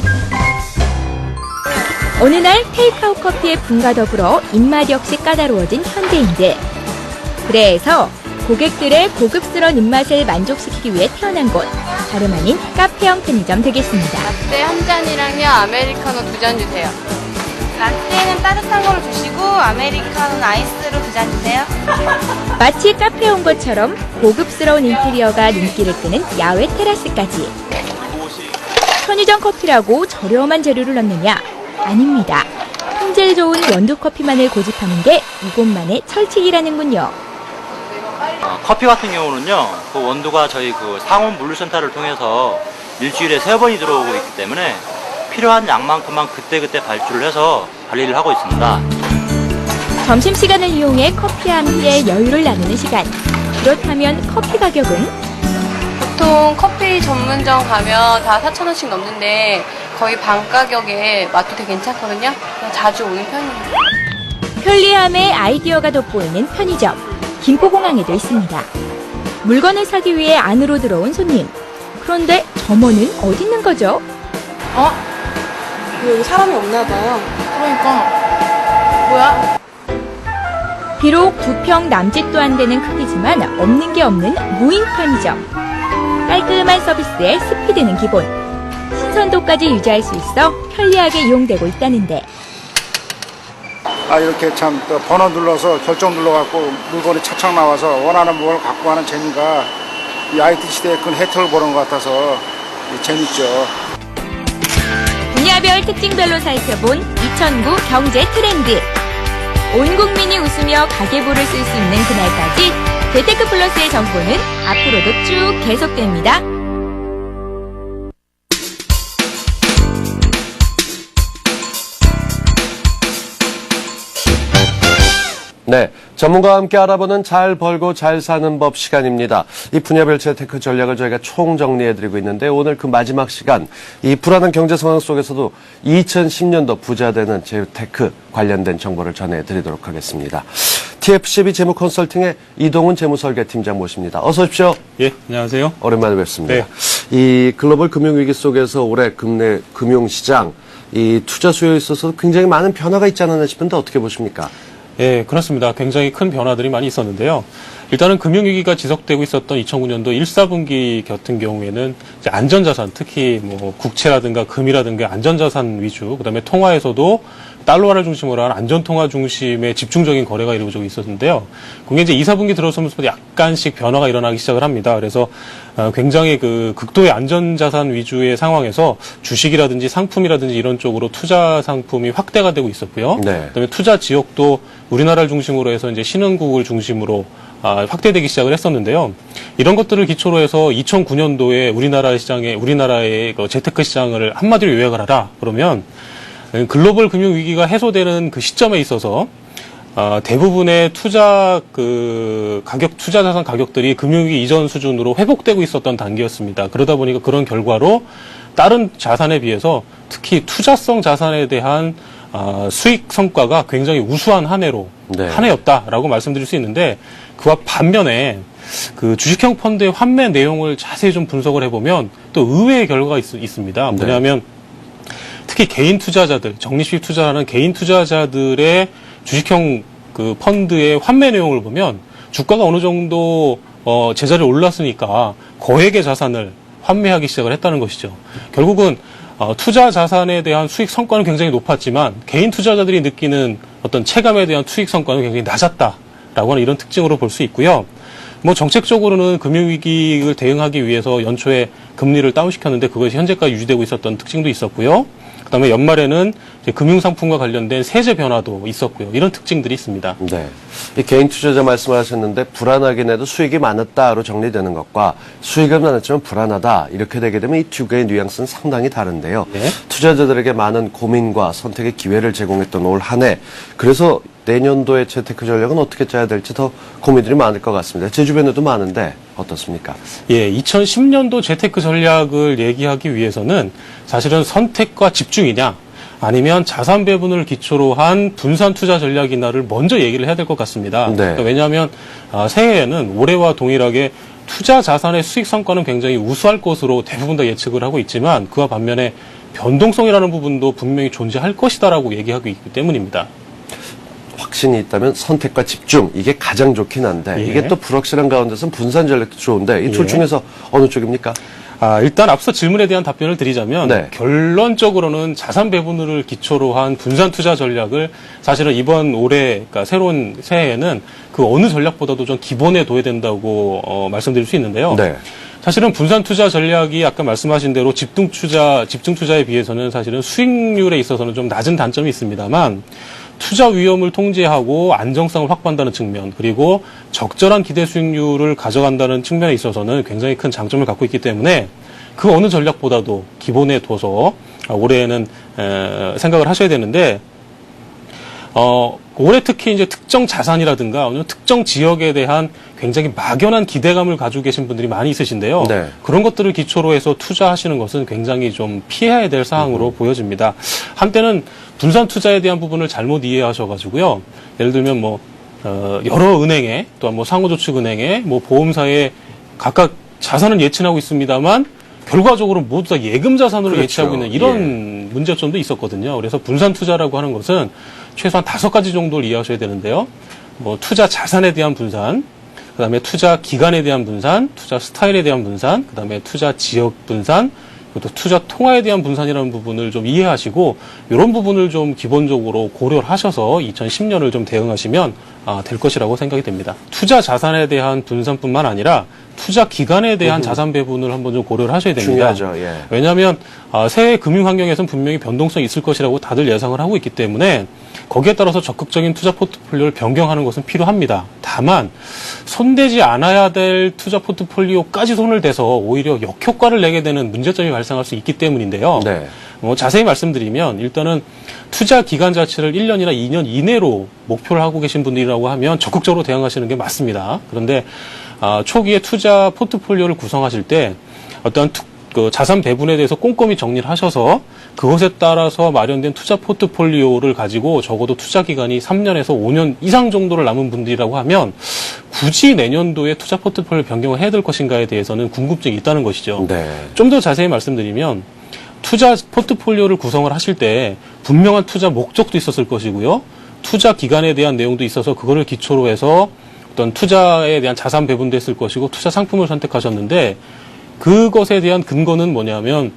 어느 날 테이크아웃 커피의 붐과 더불어 입맛 역시 까다로워진 현대인들. 그래서 고객들의 고급스러운 입맛을 만족시키기 위해 태어난 곳, 다름 아닌 카페형 편의점 되겠습니다. 라떼 한 잔이랑요, 아메리카노 2잔 주세요. 라떼는 따뜻한 거로 주시고 아메리카노는 아이스로 2잔 주세요. 마치 카페에 온 것처럼 고급스러운 인테리어가 눈길을 끄는 야외 테라스까지. 편의점 커피라고 저렴한 재료를 넣느냐? 아닙니다. 품질 좋은 원두커피만을 고집하는 게 이곳만의 철칙이라는군요. 커피 같은 경우는요, 그 원두가 저희 그 상온 물류센터를 통해서 일주일에 3번이 들어오고 있기 때문에 필요한 양만큼만 그때그때 발주를 해서 관리를 하고 있습니다. 점심시간을 이용해 커피와 함께 여유를 나누는 시간. 그렇다면 커피 가격은? 보통 커피 전문점 가면 다 4,000원씩 넘는데 거의 반 가격에 맛도 되게 괜찮거든요. 그래서 자주 오는 편이에요. 편리함에 아이디어가 돋보이는 편의점. 김포공항에도 있습니다. 물건을 사기 위해 안으로 들어온 손님. 그런데 점원은 어디 있는 거죠? 여기 사람이 없나 봐요. 그러니까 뭐야? 비록 2평 남짓도 안 되는 크기지만 없는 게 없는 무인 편의점. 깔끔한 서비스에 스피드는 기본. 신선도까지 유지할 수 있어 편리하게 이용되고 있다는데. 이렇게 참 또 번호 눌러서 결정 눌러갖고 물건이 착착 나와서 원하는 뭘 갖고 가는 재미가 이 IT 시대의 큰 혜택을 보는 것 같아서 재밌죠. 분야별 특징별로 살펴본 2009 경제 트렌드. 온 국민이 웃으며 가계부를 쓸 수 있는 그날까지 재테크 플러스의 정보는 앞으로도 쭉 계속됩니다. 네, 전문가와 함께 알아보는 잘 벌고 잘 사는 법 시간입니다. 이 분야별 재테크 전략을 저희가 총정리해드리고 있는데 오늘 그 마지막 시간, 이 불안한 경제 상황 속에서도 2010년도 부자 되는 재테크 관련된 정보를 전해드리도록 하겠습니다. TFCB 재무컨설팅의 이동훈 재무설계팀장 모십니다. 어서 오십시오. 예, 안녕하세요. 오랜만에 뵙습니다. 네. 이 글로벌 금융위기 속에서 올해 국내 금융시장, 이 투자 수요에 있어서 굉장히 많은 변화가 있지 않았나 싶은데 어떻게 보십니까? 예, 그렇습니다. 굉장히 큰 변화들이 많이 있었는데요. 일단은 금융위기가 지속되고 있었던 2009년도 1사분기 같은 경우에는 이제 안전자산, 특히 뭐 국채라든가 금이라든가 안전자산 위주, 그다음에 통화에서도 달러화를 중심으로 한 안전통화 중심의 집중적인 거래가 이루어지고 있었는데요. 그게 이제 2, 4분기 들어서면서 약간씩 변화가 일어나기 시작을 합니다. 그래서 굉장히 그 극도의 안전자산 위주의 상황에서 주식이라든지 상품이라든지 이런 쪽으로 투자 상품이 확대가 되고 있었고요. 네. 그다음에 투자 지역도 우리나라를 중심으로 해서 이제 신흥국을 중심으로 확대되기 시작을 했었는데요. 이런 것들을 기초로 해서 2009년도에 우리나라의 그 재테크 시장을 한마디로 요약을 하라 그러면 글로벌 금융 위기가 해소되는 그 시점에 있어서 대부분의 투자 투자 자산 가격들이 금융위기 이전 수준으로 회복되고 있었던 단계였습니다. 그러다 보니까 그런 결과로 다른 자산에 비해서 특히 투자성 자산에 대한 수익 성과가 굉장히 우수한 한 해였다라고 말씀드릴 수 있는데, 그와 반면에 그 주식형 펀드의 환매 내용을 자세히 좀 분석을 해보면 또 의외의 결과가 있습니다. 뭐냐면 특히 개인 투자자들, 적립식 투자하는 개인 투자자들의 주식형 그 펀드의 환매 내용을 보면 주가가 어느 정도 제자리에 올랐으니까 거액의 자산을 환매하기 시작을 했다는 것이죠. 결국은 투자 자산에 대한 수익 성과는 굉장히 높았지만 개인 투자자들이 느끼는 어떤 체감에 대한 수익 성과는 굉장히 낮았다라고 하는 이런 특징으로 볼 수 있고요. 뭐 정책적으로는 금융위기를 대응하기 위해서 연초에 금리를 다운시켰는데 그것이 현재까지 유지되고 있었던 특징도 있었고요. 그다음에 연말에는 이제 금융상품과 관련된 세제 변화도 있었고요. 이런 특징들이 있습니다. 네. 이 개인 투자자 말씀하셨는데 불안하긴 해도 수익이 많았다로 정리되는 것과 수익은 많았지만 불안하다 이렇게 되게 되면 이 두 개의 뉘앙스는 상당히 다른데요. 네. 투자자들에게 많은 고민과 선택의 기회를 제공했던 올 한 해. 그래서 내년도의 재테크 전략은 어떻게 짜야 될지 더 고민들이 많을 것 같습니다. 제 주변에도 많은데 어떻습니까? 예, 2010년도 재테크 전략을 얘기하기 위해서는 사실은 선택과 집중이냐 아니면 자산 배분을 기초로 한 분산 투자 전략이나를 먼저 얘기를 해야 될 것 같습니다. 네. 그러니까 왜냐하면 새해에는 올해와 동일하게 투자 자산의 수익 성과는 굉장히 우수할 것으로 대부분 다 예측을 하고 있지만 그와 반면에 변동성이라는 부분도 분명히 존재할 것이다라고 얘기하고 있기 때문입니다. 확신이 있다면 선택과 집중 이게 가장 좋긴 한데 예. 이게 또 불확실한 가운데서는 분산 전략도 좋은데 이 둘 예. 중에서 어느 쪽입니까? 일단 앞서 질문에 대한 답변을 드리자면 네. 결론적으로는 자산 배분을 기초로 한 분산 투자 전략을 사실은 이번 올해 그러니까 새로운 새해에는 그 어느 전략보다도 좀 기본에 둬야 된다고 말씀드릴 수 있는데요. 네. 사실은 분산 투자 전략이 아까 말씀하신 대로 집중 투자에 비해서는 사실은 수익률에 있어서는 좀 낮은 단점이 있습니다만 투자 위험을 통제하고 안정성을 확보한다는 측면 그리고 적절한 기대 수익률을 가져간다는 측면에 있어서는 굉장히 큰 장점을 갖고 있기 때문에 그 어느 전략보다도 기본에 둬서 올해에는 생각을 하셔야 되는데 올해 특히 이제 특정 자산이라든가 어느 특정 지역에 대한 굉장히 막연한 기대감을 가지고 계신 분들이 많이 있으신데요. 네. 그런 것들을 기초로 해서 투자하시는 것은 굉장히 좀 피해야 될 사항으로 보여집니다. 한때는 분산 투자에 대한 부분을 잘못 이해하셔가지고요. 예를 들면 여러 은행에 또 상호저축은행에 보험사에 각각 자산은 예측하고 있습니다만 결과적으로 모두 다 예금 자산으로 그렇죠. 예치하고 있는 이런 문제점도 있었거든요. 그래서 분산 투자라고 하는 것은 최소한 5가지 정도를 이해하셔야 되는데요. 투자 자산에 대한 분산, 그다음에 투자 기간에 대한 분산, 투자 스타일에 대한 분산, 그다음에 투자 지역 분산, 또 투자 통화에 대한 분산이라는 부분을 좀 이해하시고 이런 부분을 좀 기본적으로 고려를 하셔서 2010년을 좀 대응하시면 될 것이라고 생각이 됩니다. 투자 자산에 대한 분산뿐만 아니라 투자 기간에 대한 자산 배분을 한번 좀 고려를 하셔야 됩니다. 중요하죠. 예. 왜냐하면 새해 금융 환경에서는 분명히 변동성이 있을 것이라고 다들 예상을 하고 있기 때문에 거기에 따라서 적극적인 투자 포트폴리오를 변경하는 것은 필요합니다. 다만 손대지 않아야 될 투자 포트폴리오까지 손을 대서 오히려 역효과를 내게 되는 문제점이 발생할 수 있기 때문인데요. 네. 자세히 말씀드리면 일단은 투자 기간 자체를 1년이나 2년 이내로 목표를 하고 계신 분들이라고 하면 적극적으로 대응하시는 게 맞습니다. 그런데 초기에 투자 포트폴리오를 구성하실 때 어떤 자산 배분에 대해서 꼼꼼히 정리를 하셔서 그것에 따라서 마련된 투자 포트폴리오를 가지고 적어도 투자 기간이 3년에서 5년 이상 정도를 남은 분들이라고 하면 굳이 내년도에 투자 포트폴리오 변경을 해야 될 것인가에 대해서는 궁금증이 있다는 것이죠. 네. 좀 더 자세히 말씀드리면 투자 포트폴리오를 구성을 하실 때 분명한 투자 목적도 있었을 것이고요. 투자 기간에 대한 내용도 있어서 그거를 기초로 해서 어떤 투자에 대한 자산 배분도 했을 것이고 투자 상품을 선택하셨는데 그것에 대한 근거는 뭐냐면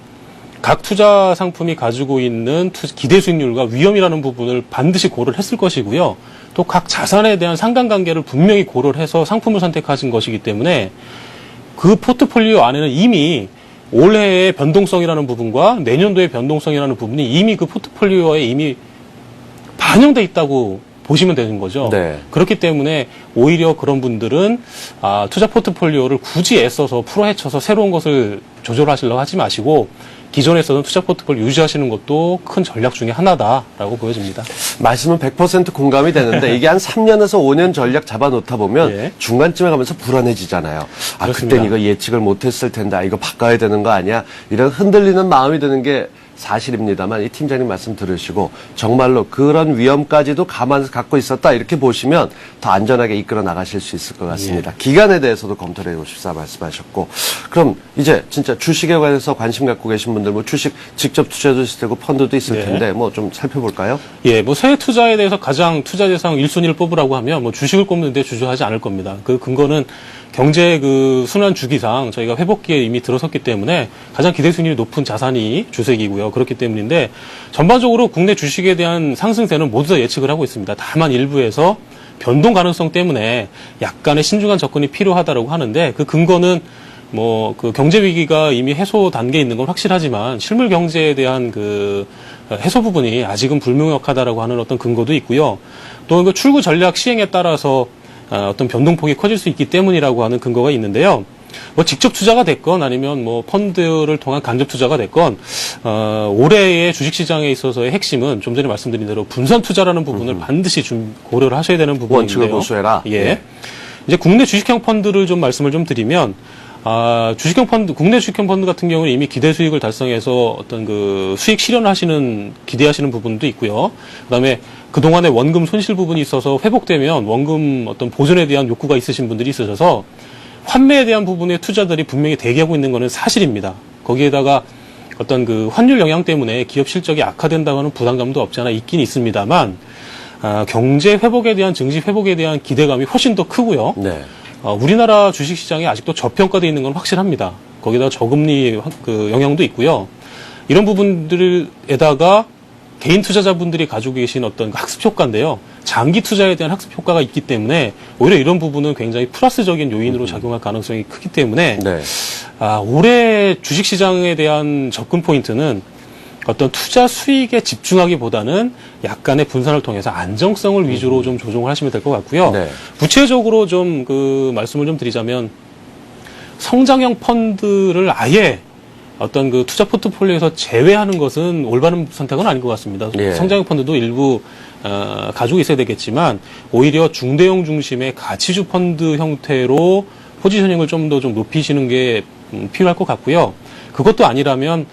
각 투자 상품이 가지고 있는 기대 수익률과 위험이라는 부분을 반드시 고려를 했을 것이고요. 또 각 자산에 대한 상관관계를 분명히 고려를 해서 상품을 선택하신 것이기 때문에 그 포트폴리오 안에는 이미 올해의 변동성이라는 부분과 내년도의 변동성이라는 부분이 이미 그 포트폴리오에 이미 반영돼 있다고 보시면 되는 거죠. 네. 그렇기 때문에 오히려 그런 분들은 투자 포트폴리오를 굳이 애써서 풀어헤쳐서 새로운 것을 조절하시려고 하지 마시고 기존에 쓰던 투자 포트폴리오 유지하시는 것도 큰 전략 중에 하나다라고 보여집니다. 말씀은 100% 공감이 되는데 이게 한 3년에서 5년 전략 잡아놓다 보면 예. 중간쯤에 가면서 불안해지잖아요. 아, 그렇습니다. 그땐 이거 예측을 못했을 텐데 이거 바꿔야 되는 거 아니야? 이런 흔들리는 마음이 드는 게 사실입니다만 이 팀장님 말씀 들으시고 정말로 그런 위험까지도 감안해서 갖고 있었다 이렇게 보시면 더 안전하게 이끌어 나가실 수 있을 것 같습니다. 기간에 대해서도 검토를 해보고 싶다 말씀하셨고 그럼 이제 진짜 주식에 관해서 관심 갖고 계신 분들 뭐 주식 직접 투자도 있을 테고 펀드도 있을 네. 텐데 뭐 좀 살펴볼까요? 예, 뭐 세액 투자에 대해서 가장 투자 대상 1순위를 뽑으라고 하면 뭐 주식을 꼽는데 주저하지 않을 겁니다. 그 근거는 경제 그 순환 주기상 저희가 회복기에 이미 들어섰기 때문에 가장 기대 수익률이 높은 자산이 주색이고요. 그렇기 때문인데 전반적으로 국내 주식에 대한 상승세는 모두 다 예측을 하고 있습니다. 다만 일부에서 변동 가능성 때문에 약간의 신중한 접근이 필요하다라고 하는데 그 근거는 뭐 그 경제 위기가 이미 해소 단계에 있는 건 확실하지만 실물 경제에 대한 그 해소 부분이 아직은 불명확하다라고 하는 어떤 근거도 있고요. 또 그 출구 전략 시행에 따라서 어떤 변동폭이 커질 수 있기 때문이라고 하는 근거가 있는데요. 뭐 직접 투자가 됐건 아니면 뭐 펀드를 통한 간접 투자가 됐건 올해의 주식시장에 있어서의 핵심은 좀 전에 말씀드린 대로 분산 투자라는 부분을 반드시 좀 고려를 하셔야 되는 부분인데요. 원칙을 보수해라. 예. 네. 이제 국내 주식형 펀드를 좀 말씀을 좀 드리면 주식형 펀드, 국내 주식형 펀드 같은 경우는 이미 기대 수익을 달성해서 어떤 그 수익 실현을 기대하시는 부분도 있고요. 그다음에 그동안에 원금 손실 부분이 있어서 회복되면 원금 어떤 보존에 대한 욕구가 있으신 분들이 있으셔서 환매에 대한 부분의 투자들이 분명히 대기하고 있는 것은 사실입니다. 거기에다가 어떤 그 환율 영향 때문에 기업 실적이 악화된다고 하는 부담감도 없지 않아 있긴 있습니다만, 경제 회복에 대한 증시 회복에 대한 기대감이 훨씬 더 크고요. 네. 우리나라 주식시장이 아직도 저평가되어 있는 건 확실합니다. 거기다가 저금리 그 영향도 있고요. 이런 부분들에다가 개인 투자자분들이 가지고 계신 어떤 학습 효과인데요. 장기 투자에 대한 학습 효과가 있기 때문에 오히려 이런 부분은 굉장히 플러스적인 요인으로 작용할 가능성이 크기 때문에 올해 주식시장에 대한 접근 포인트는 어떤 투자 수익에 집중하기보다는 약간의 분산을 통해서 안정성을 위주로 좀 조정을 하시면 될 것 같고요. 네. 구체적으로 좀 그 말씀을 좀 드리자면 성장형 펀드를 아예 어떤 그 투자 포트폴리오에서 제외하는 것은 올바른 선택은 아닌 것 같습니다. 예. 성장형 펀드도 일부 가지고 있어야 되겠지만 오히려 중대형 중심의 가치주 펀드 형태로 포지셔닝을 좀 더 좀 높이시는 게 필요할 것 같고요. 그것도 아니라면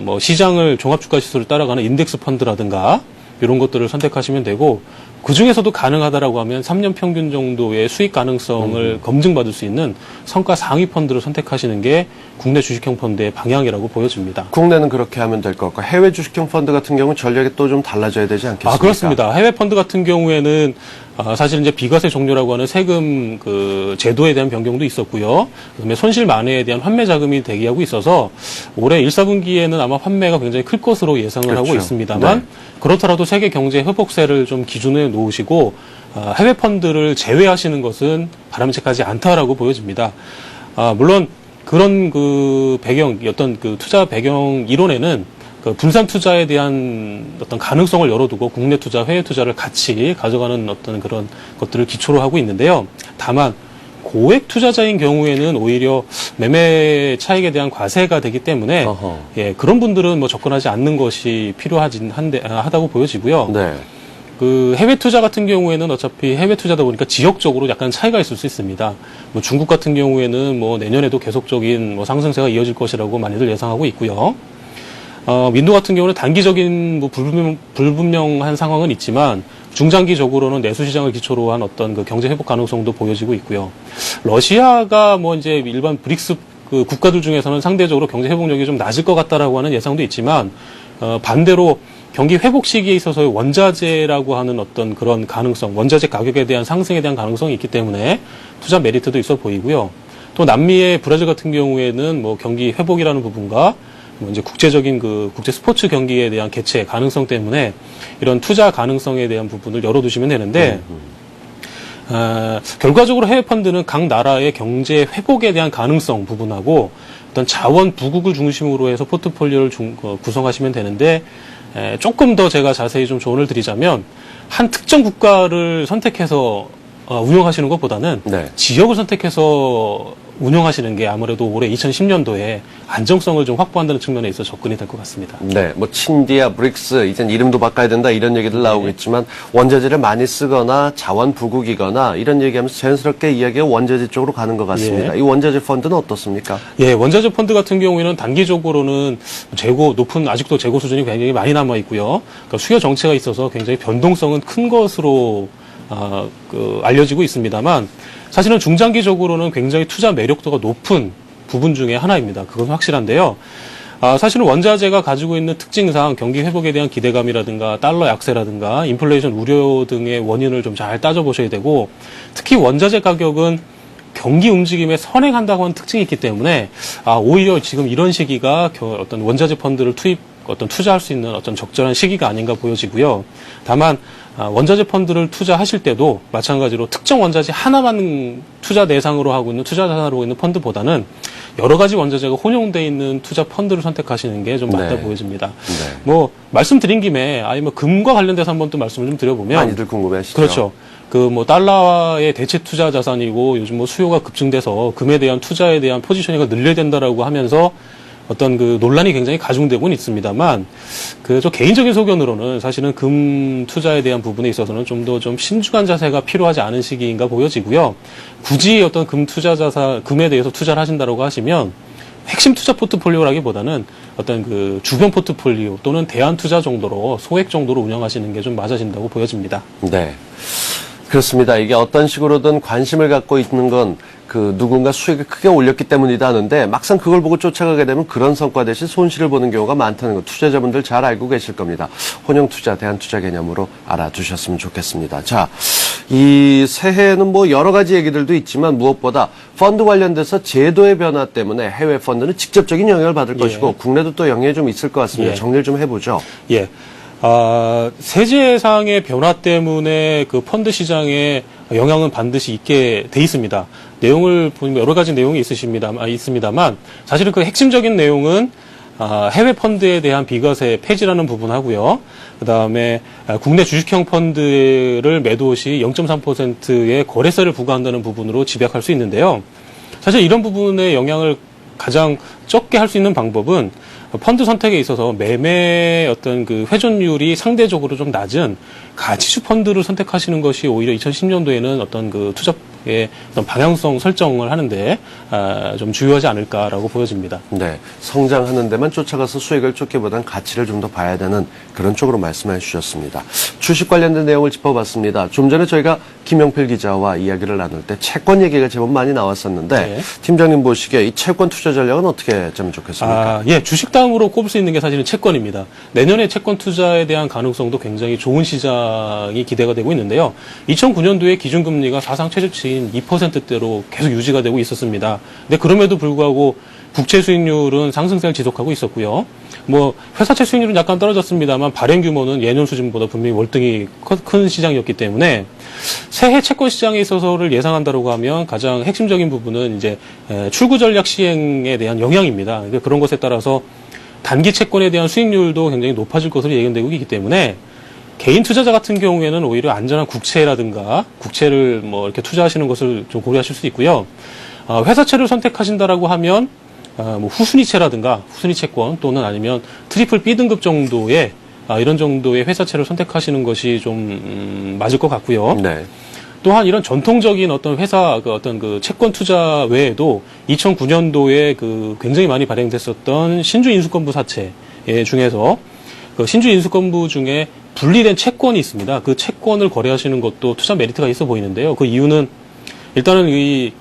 뭐 시장을 종합주가 지수를 따라가는 인덱스 펀드라든가 이런 것들을 선택하시면 되고 그 중에서도 가능하다라고 하면 3년 평균 정도의 수익 가능성을 검증받을 수 있는 성과 상위 펀드를 선택하시는 게 국내 주식형 펀드의 방향이라고 보여집니다. 국내는 그렇게 하면 될 것 같고 해외 주식형 펀드 같은 경우는 전략이 또 좀 달라져야 되지 않겠습니까? 그렇습니다. 해외 펀드 같은 경우에는 사실 이제 비과세 종료라고 하는 세금 그 제도에 대한 변경도 있었고요. 그다음에 손실 만회에 대한 환매 자금이 대기하고 있어서 올해 1, 4분기에는 아마 환매가 굉장히 클 것으로 예상을 하고 있습니다만 그렇더라도 세계 경제 회복세를 좀 기준에 놓으시고 해외 펀드를 제외하시는 것은 바람직하지 않다라고 보여집니다. 물론 그런 그 배경, 어떤 그 투자 배경 이론에는 그 분산 투자에 대한 어떤 가능성을 열어두고 국내 투자, 해외 투자를 같이 가져가는 어떤 그런 것들을 기초로 하고 있는데요. 다만 고액 투자자인 경우에는 오히려 매매 차익에 대한 과세가 되기 때문에 예, 그런 분들은 뭐 접근하지 않는 것이 필요하진 하다고 보여지고요. 네. 그 해외 투자 같은 경우에는 어차피 해외 투자다 보니까 지역적으로 약간 차이가 있을 수 있습니다. 뭐 중국 같은 경우에는 뭐 내년에도 계속적인 뭐 상승세가 이어질 것이라고 많이들 예상하고 있고요. 인도 같은 경우는 단기적인 뭐 불분명한 상황은 있지만 중장기적으로는 내수 시장을 기초로 한 어떤 그 경제 회복 가능성도 보여지고 있고요. 러시아가 뭐 이제 일반 브릭스 그 국가들 중에서는 상대적으로 경제 회복력이 좀 낮을 것 같다라고 하는 예상도 있지만 반대로 경기 회복 시기에 있어서의 원자재라고 하는 어떤 그런 가능성, 원자재 가격에 대한 상승에 대한 가능성이 있기 때문에 투자 메리트도 있어 보이고요. 또 남미의 브라질 같은 경우에는 뭐 경기 회복이라는 부분과 뭐 이제 국제적인 그 국제 스포츠 경기에 대한 개최 가능성 때문에 이런 투자 가능성에 대한 부분을 열어두시면 되는데 결과적으로 해외 펀드는 각 나라의 경제 회복에 대한 가능성 부분하고 어떤 자원 부국을 중심으로 해서 포트폴리오를 구성하시면 되는데 조금 더 제가 자세히 좀 조언을 드리자면 한 특정 국가를 선택해서 운영하시는 것보다는 지역을 선택해서 운영하시는 게 아무래도 올해 2010년도에 안정성을 좀 확보한다는 측면에 있어 접근이 될 것 같습니다. 네, 뭐 친디아, 브릭스, 이젠 이름도 바꿔야 된다 이런 얘기들 나오고 있지만 원자재를 많이 쓰거나 자원 부국이거나 이런 얘기하면서 자연스럽게 이야기가 원자재 쪽으로 가는 것 같습니다. 이 원자재 펀드는 어떻습니까? 예, 원자재 펀드 같은 경우에는 단기적으로는 아직도 재고 수준이 굉장히 많이 남아 있고요. 그러니까 수요 정체가 있어서 굉장히 변동성은 큰 것으로 알려지고 있습니다만 사실은 중장기적으로는 굉장히 투자 매력도가 높은 부분 중에 하나입니다. 그건 확실한데요. 사실은 원자재가 가지고 있는 특징상 경기 회복에 대한 기대감이라든가 달러 약세라든가 인플레이션 우려 등의 원인을 좀 잘 따져보셔야 되고 특히 원자재 가격은 경기 움직임에 선행한다고 하는 특징이 있기 때문에 오히려 지금 이런 시기가 어떤 원자재 펀드를 투자할 수 있는 어떤 적절한 시기가 아닌가 보여지고요. 다만 원자재 펀드를 투자하실 때도 마찬가지로 특정 원자재 하나만 투자 대상으로 하고 있는 투자 자산으로 하고 있는 펀드보다는 여러 가지 원자재가 혼용되어 있는 투자 펀드를 선택하시는 게 좀 맞다 보여집니다. 뭐 말씀드린 김에 금과 관련돼서 한번 또 말씀을 좀 드려보면 많이들 궁금해하시죠. 그렇죠. 달러의 대체 투자 자산이고 요즘 수요가 급증돼서 금에 대한 투자에 대한 포지셔닝이 늘려야 된다라고 하면서 어떤 논란이 굉장히 가중되고는 있습니다만, 저 개인적인 소견으로는 사실은 금 투자에 대한 부분에 있어서는 좀 더 신중한 자세가 필요하지 않은 시기인가 보여지고요. 굳이 어떤 금에 대해서 투자를 하신다고 하시면, 핵심 투자 포트폴리오라기보다는 어떤 주변 포트폴리오 또는 대안 투자 정도로 소액 정도로 운영하시는 게 좀 맞아진다고 보여집니다. 네. 그렇습니다. 이게 어떤 식으로든 관심을 갖고 있는 건 누군가 수익을 크게 올렸기 때문이다 하는데 막상 그걸 보고 쫓아가게 되면 그런 성과 대신 손실을 보는 경우가 많다는 거 투자자분들 잘 알고 계실 겁니다. 혼용 투자, 대안 투자 개념으로 알아두셨으면 좋겠습니다. 자, 이 새해에는 뭐 여러 가지 얘기들도 있지만 무엇보다 펀드 관련돼서 제도의 변화 때문에 해외 펀드는 직접적인 영향을 받을 것이고 국내도 또 영향이 좀 있을 것 같습니다. 정리를 좀 해보죠. 예. 세제상의 변화 때문에 펀드 시장에 영향은 반드시 있게 돼 있습니다. 내용을 보면 여러 가지 내용이 있습니다만 사실은 핵심적인 내용은 해외 펀드에 대한 비과세 폐지라는 부분하고요. 그다음에 국내 주식형 펀드를 매도 시 0.3%의 거래세를 부과한다는 부분으로 집약할 수 있는데요. 사실 이런 부분의 영향을 가장 적게 할 수 있는 방법은 펀드 선택에 있어서 매매 어떤 회전율이 상대적으로 좀 낮은 가치주 펀드를 선택하시는 것이 오히려 2010년도에는 어떤 투자의 어떤 방향성 설정을 하는데 좀 주요하지 않을까라고 보여집니다. 네, 성장하는 데만 쫓아가서 수익을 쫓기보단 가치를 좀 더 봐야 되는 그런 쪽으로 말씀해 주셨습니다. 주식 관련된 내용을 짚어봤습니다. 좀 전에 저희가 김영필 기자와 이야기를 나눌 때 채권 얘기가 제법 많이 나왔었는데 팀장님 보시기에 이 채권 투자 전략은 어떻게 짜면 좋겠습니까? 예, 주식 다음으로 꼽을 수 있는 게 사실은 채권입니다. 내년에 채권 투자에 대한 가능성도 굉장히 좋은 시장이 기대가 되고 있는데요. 2009년도에 기준금리가 사상 최저치인 2%대로 계속 유지가 되고 있었습니다. 근데 그럼에도 불구하고 국채 수익률은 상승세를 지속하고 있었고요. 회사채 수익률은 약간 떨어졌습니다만 발행 규모는 예년 수준보다 분명히 월등히 큰 시장이었기 때문에 새해 채권 시장에 있어서를 예상한다고 하면 가장 핵심적인 부분은 이제 출구 전략 시행에 대한 영향입니다. 그러니까 그런 것에 따라서 단기 채권에 대한 수익률도 굉장히 높아질 것으로 예견되고 있기 때문에 개인 투자자 같은 경우에는 오히려 안전한 국채라든가 국채를 이렇게 투자하시는 것을 좀 고려하실 수 있고요. 회사채를 선택하신다라고 하면 후순위채라든가 후순위 채권 또는 아니면 트리플 B 등급 정도의 이런 정도의 회사채를 선택하시는 것이 좀 맞을 것 같고요. 네. 또한 이런 전통적인 어떤 회사 채권 투자 외에도 2009년도에 굉장히 많이 발행됐었던 신주 인수권부 사채 중에서 신주 인수권부 중에 분리된 채권이 있습니다. 그 채권을 거래하시는 것도 투자 메리트가 있어 보이는데요. 그 이유는 일단은 이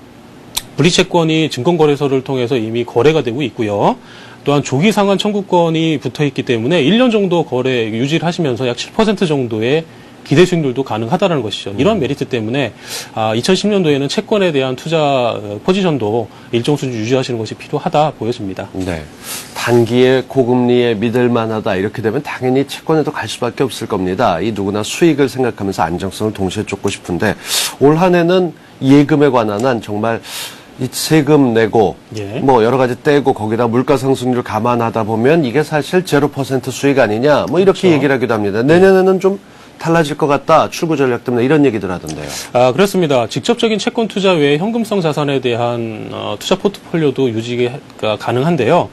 분리채권이 증권거래소를 통해서 이미 거래가 되고 있고요. 또한 조기 상환 청구권이 붙어 있기 때문에 1년 정도 거래 유지를 하시면서 약 7% 정도의 기대 수익률도 가능하다는 것이죠. 이런 메리트 때문에 2010년도에는 채권에 대한 투자 포지션도 일정 수준 유지하시는 것이 필요하다 보여집니다. 네, 단기에 고금리에 믿을만하다 이렇게 되면 당연히 채권에도 갈 수밖에 없을 겁니다. 이 누구나 수익을 생각하면서 안정성을 동시에 쫓고 싶은데 올 한 해는 예금에 관한 한 정말 이 세금 내고 여러 가지 떼고 거기다 물가 상승률 감안하다 보면 이게 사실 0% 수익 아니냐 이렇게 얘기를 하기도 합니다. 내년에는 좀 달라질 것 같다. 출구 전략 때문에 이런 얘기들 하던데요. 그렇습니다. 직접적인 채권 투자 외에 현금성 자산에 대한 투자 포트폴리오도 유지가 가능한데요.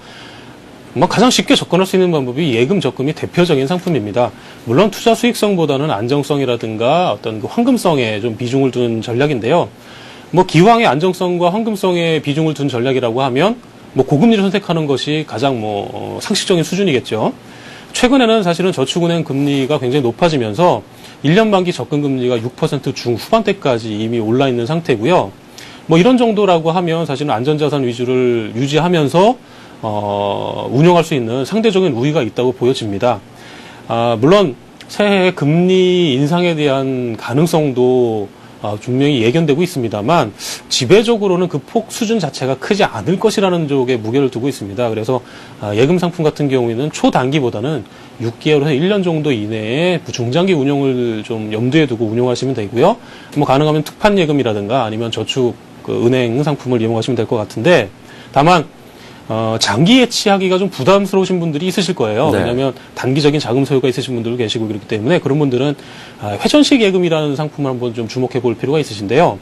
가장 쉽게 접근할 수 있는 방법이 예금 적금이 대표적인 상품입니다. 물론 투자 수익성보다는 안정성이라든가 어떤 그 황금성에 좀 비중을 둔 전략인데요. 기왕의 안정성과 황금성에 비중을 둔 전략이라고 하면 고금리를 선택하는 것이 가장 상식적인 수준이겠죠. 최근에는 사실은 저축은행 금리가 굉장히 높아지면서 1년 만기 접근 금리가 6% 중후반대까지 이미 올라 있는 상태고요. 이런 정도라고 하면 사실은 안전자산 위주를 유지하면서 운영할 수 있는 상대적인 우위가 있다고 보여집니다. 물론 새해 금리 인상에 대한 가능성도 분명히 예견되고 있습니다만 지배적으로는 그 폭 수준 자체가 크지 않을 것이라는 쪽에 무게를 두고 있습니다. 그래서 예금 상품 같은 경우에는 초단기보다는 6개월에서 1년 정도 이내에 중장기 운용을 좀 염두에 두고 운용하시면 되고요. 가능하면 특판 예금이라든가 아니면 저축 은행 상품을 이용하시면 될 것 같은데 다만 장기 예치하기가 좀 부담스러우신 분들이 있으실 거예요. 네. 왜냐하면 단기적인 자금 소유가 있으신 분들도 계시고 그렇기 때문에 그런 분들은 회전식 예금이라는 상품을 한번 좀 주목해 볼 필요가 있으신데요.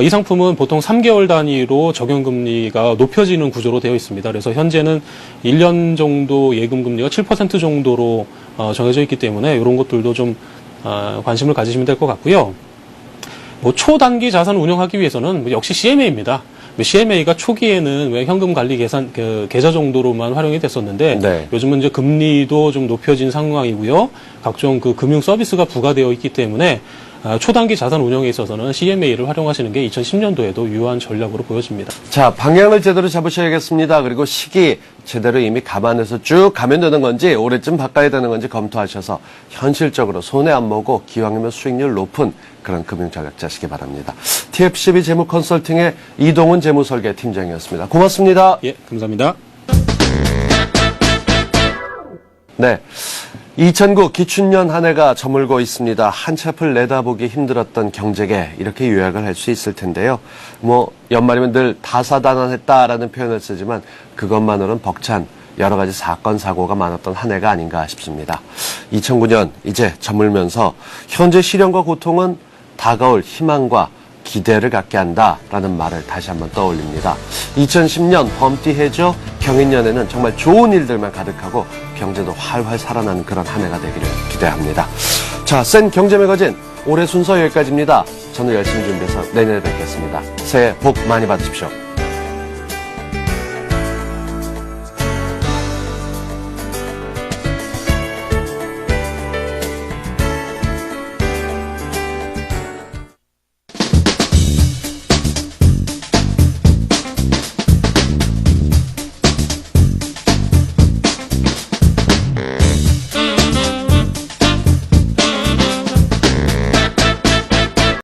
이 상품은 보통 3개월 단위로 적용금리가 높여지는 구조로 되어 있습니다. 그래서 현재는 1년 정도 예금금리가 7% 정도로 정해져 있기 때문에 이런 것들도 좀 관심을 가지시면 될 것 같고요. 초단기 자산 운영하기 위해서는 역시 CMA입니다. CMA가 초기에는 왜 현금 관리 계좌 정도로만 활용이 됐었는데 네. 요즘은 이제 금리도 좀 높여진 상황이고요. 각종 금융 서비스가 부과되어 있기 때문에 초단기 자산 운영에 있어서는 CMA를 활용하시는 게 2010년도에도 유효한 전략으로 보여집니다. 자, 방향을 제대로 잡으셔야겠습니다. 그리고 시기 제대로 이미 감안해서 쭉 가면 되는 건지 올해쯤 바꿔야 되는 건지 검토하셔서 현실적으로 손해 안 보고 기왕이면 수익률 높은 그런 금융 전략 짜시기 바랍니다. TFCB 재무 컨설팅의 이동훈 재무설계 팀장이었습니다. 고맙습니다. 예, 감사합니다. 네. 2009 기춘년 한 해가 저물고 있습니다. 한치 앞을 내다보기 힘들었던 경제계 이렇게 요약을 할 수 있을 텐데요. 연말이면 늘 다사다난했다라는 표현을 쓰지만 그것만으로는 벅찬 여러 가지 사건 사고가 많았던 한 해가 아닌가 싶습니다. 2009년 이제 저물면서 현재 시련과 고통은 다가올 희망과 기대를 갖게 한다라는 말을 다시 한번 떠올립니다. 2010년 범띠해죠. 경인년에는 정말 좋은 일들만 가득하고 경제도 활활 살아나는 그런 한 해가 되기를 기대합니다. 자, 센 경제 매거진 올해 순서 여기까지입니다. 저는 열심히 준비해서 내년에 뵙겠습니다. 새해 복 많이 받으십시오.